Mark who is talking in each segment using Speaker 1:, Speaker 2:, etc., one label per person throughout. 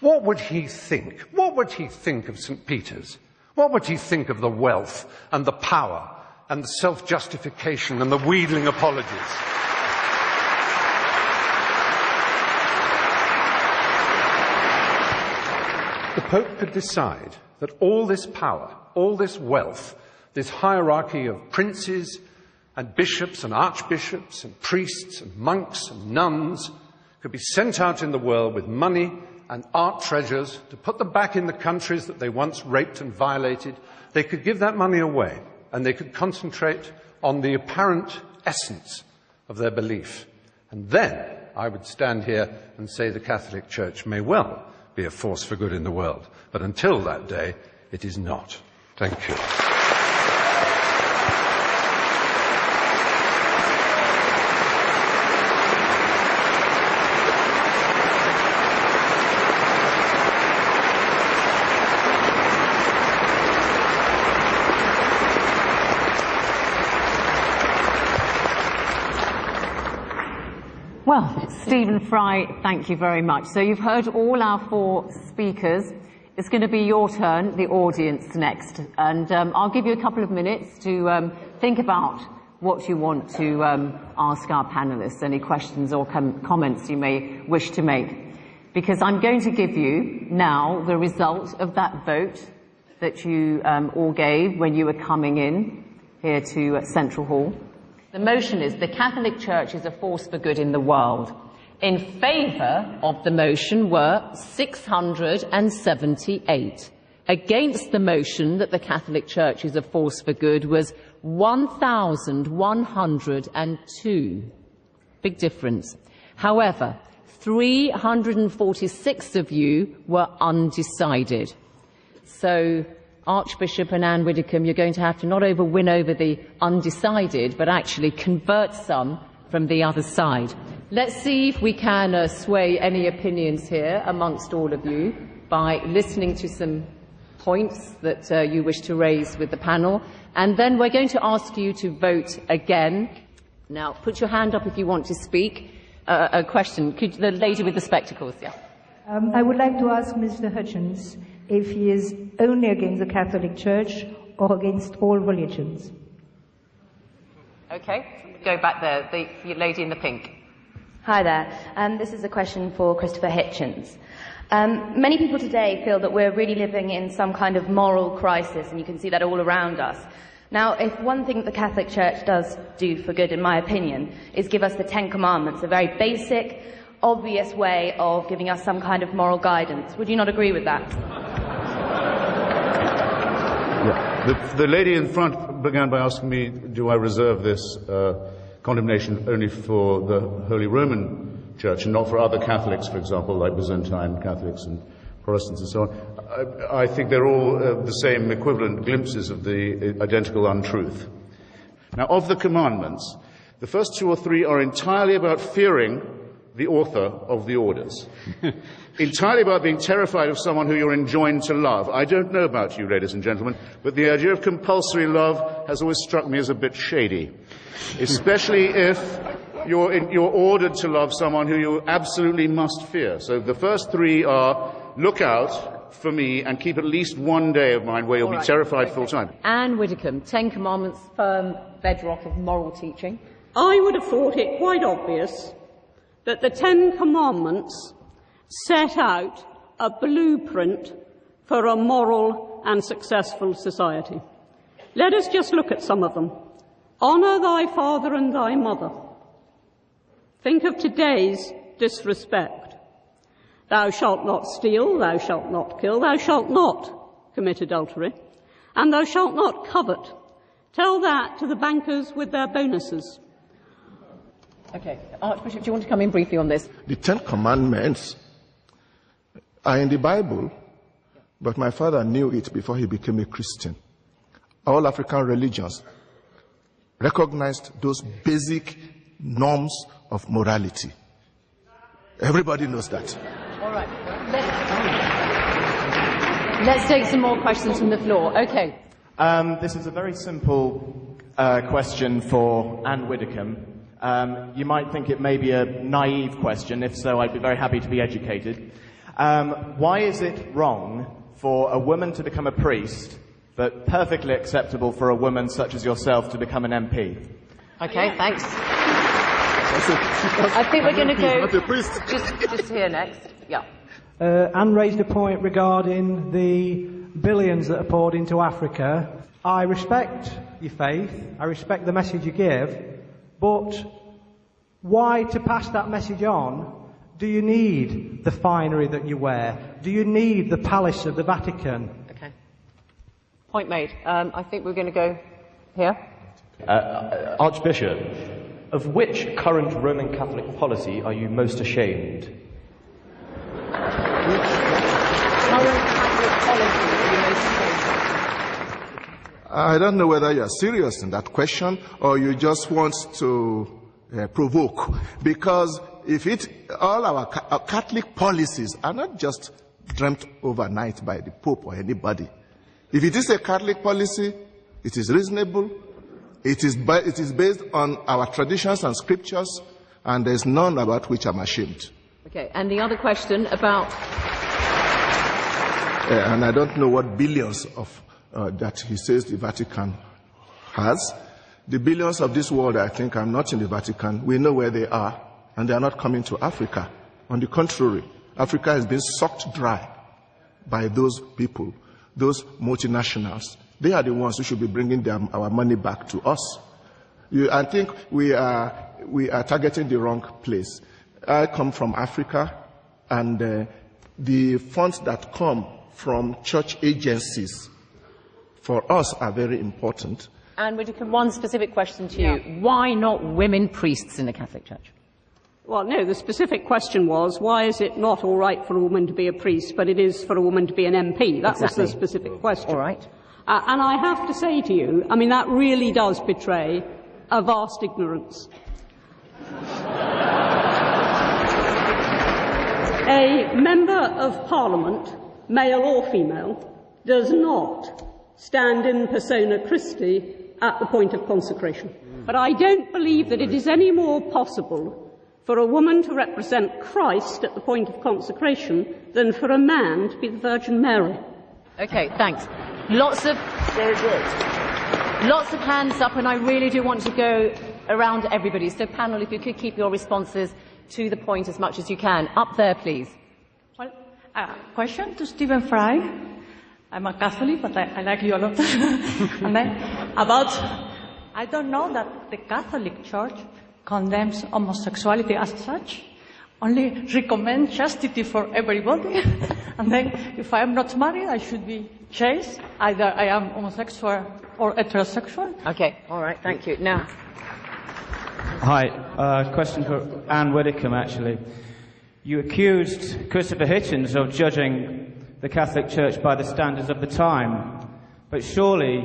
Speaker 1: what would he think? What would he think of St. Peter's? What would he think of the wealth and the power and the self-justification and the wheedling apologies? The Pope could decide that all this power, all this wealth, this hierarchy of princes and bishops and archbishops and priests and monks and nuns could be sent out in the world with money and art treasures to put them back in the countries that they once raped and violated. They could give that money away and they could concentrate on the apparent essence of their belief. And then I would stand here and say the Catholic Church may well be a force for good in the world. But until that day, it is not. Thank you.
Speaker 2: Well, Stephen Fry, thank you very much. So you've heard all our four speakers. It's going to be your turn, the audience, next. And I'll give you a couple of minutes to think about what you want to ask our panellists, any questions or comments you may wish to make. Because I'm going to give you now the result of that vote that you all gave when you were coming in here to Central Hall. The motion is the Catholic Church is a force for good in the world. In favour of the motion were 678. Against the motion that the Catholic Church is a force for good was 1,102. Big difference. However, 346 of you were undecided. So, Archbishop and Anne Widdecombe, you're going to have to not win over the undecided, but actually convert some from the other side. Let's see if we can sway any opinions here amongst all of you by listening to some points that you wish to raise with the panel. And then we're going to ask you to vote again. Now, put your hand up if you want to speak. A question. The lady with the spectacles, yeah.
Speaker 3: I would like to ask Mr. Hitchens if he is only against the Catholic Church or against all religions.
Speaker 2: Okay, go back there, the lady in the pink.
Speaker 4: Hi there. This is a question for Christopher Hitchens. Many people today feel that we're really living in some kind of moral crisis, and you can see that all around us. Now, if one thing that the Catholic Church does do for good, in my opinion, is give us the Ten Commandments, a very basic, obvious way of giving us some kind of moral guidance. Would you not agree with that?
Speaker 5: Yeah. The lady in front began by asking me, do I reserve this condemnation only for the Holy Roman Church and not for other Catholics, for example, like Byzantine Catholics and Protestants and so on? I think they're all the same equivalent glimpses of the identical untruth. Now, of the commandments, the first two or three are entirely about fearing the author of the orders. Entirely about being terrified of someone who you're enjoined to love. I don't know about you, ladies and gentlemen, but the idea of compulsory love has always struck me as a bit shady. Especially if you're ordered to love someone who you absolutely must fear. So the first three are, look out for me and keep at least one day of mine where you'll be terrified full time.
Speaker 2: Anne Widdecombe, Ten Commandments, firm bedrock of moral teaching.
Speaker 6: I would have thought it quite obvious that the Ten Commandments set out a blueprint for a moral and successful society. Let us just look at some of them. Honour thy father and thy mother. Think of today's disrespect. Thou shalt not steal, thou shalt not kill, thou shalt not commit adultery, and thou shalt not covet. Tell that to the bankers with their bonuses.
Speaker 2: Okay. Archbishop, do you want to come in briefly on this?
Speaker 7: The Ten Commandments are in the Bible, but my father knew it before he became a Christian. All African religions recognized those basic norms of morality. Everybody knows that.
Speaker 2: All right. Let's take some more questions from the floor. Okay.
Speaker 8: This is a very simple question for Anne Widdecombe. You might think it may be a naive question. If so, I'd be very happy to be educated. Why is it wrong for a woman to become a priest, but perfectly acceptable for a woman such as yourself to become an MP?
Speaker 2: Okay, thanks. I think we're going to go just here next. Yeah.
Speaker 9: Anne raised a point regarding the billions that are poured into Africa. I respect your faith, I respect the message you give, but why, to pass that message on, do you need the finery that you wear? Do you need the palace of the Vatican?
Speaker 2: Okay. Point made. I think we're going to go here.
Speaker 10: Archbishop, of which current Roman Catholic policy are you most ashamed?
Speaker 2: Current Catholic policy are you most ashamed?
Speaker 7: I don't know whether you're serious in that question or you just want to provoke. Because if all our Catholic policies are not just dreamt overnight by the Pope or anybody. If it is a Catholic policy, it is reasonable, it is based on our traditions and scriptures, and there's none about which I'm ashamed.
Speaker 2: Okay, and the other question about...
Speaker 7: and I don't know what billions of that he says the Vatican has. The billions of this world, I think, are not in the Vatican. We know where they are, and they are not coming to Africa. On the contrary, Africa has been sucked dry by those people, those multinationals. They are the ones who should be bringing our money back to us. I think we are targeting the wrong place. I come from Africa, and the funds that come from church agencies for us are very important.
Speaker 2: And one specific question to you. Yeah. Why not women priests in the Catholic Church?
Speaker 6: Well, no, the specific question was, why is it not all right for a woman to be a priest, but it is for a woman to be an MP? That was the specific question.
Speaker 2: All right.
Speaker 6: And I have to say to you, I mean, that really does betray a vast ignorance. A member of Parliament, male or female, does not stand in persona Christi at the point of consecration. But I don't believe that it is any more possible for a woman to represent Christ at the point of consecration than for a man to be the Virgin Mary.
Speaker 2: Okay, thanks. Lots of hands up, and I really do want to go around to everybody. So, panel, if you could keep your responses to the point as much as you can. Up there, please.
Speaker 11: Well, question to Stephen Fry. I'm a Catholic, but I like you a lot. And then I don't know that the Catholic Church condemns homosexuality as such, only recommend chastity for everybody. And then, if I am not married, I should be chaste. Either I am homosexual or heterosexual.
Speaker 2: Okay, all right, thank you. Now.
Speaker 12: Hi, question for Anne Widdicombe, actually. You accused Christopher Hitchens of judging the Catholic Church by the standards of the time, but surely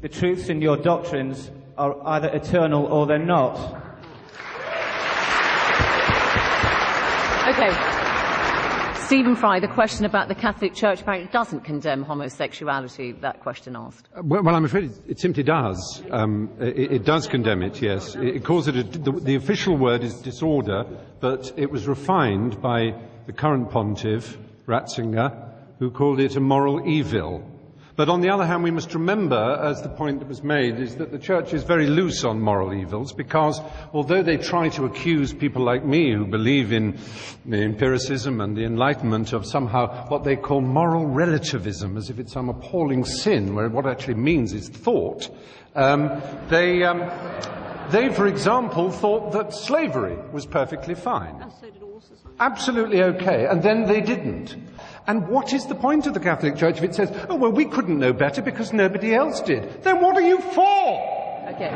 Speaker 12: the truths in your doctrines are either eternal or they're not.
Speaker 2: Okay. Stephen Fry, the question about the Catholic Church apparently doesn't condemn homosexuality, that question asked.
Speaker 1: Well, I'm afraid it simply does. It does condemn it, yes. It calls it the official word is disorder, but it was refined by the current pontiff, Ratzinger, who called it a moral evil. But on the other hand, we must remember, as the point that was made, is that the Church is very loose on moral evils, because although they try to accuse people like me who believe in the empiricism and the Enlightenment of somehow what they call moral relativism, as if it's some appalling sin, where what it actually means is thought, they, for example, thought that slavery was perfectly fine. Absolutely okay, and then they didn't. And what is the point of the Catholic Church if it says, oh, well, we couldn't know better because nobody else did? Then what are you for?
Speaker 2: Okay.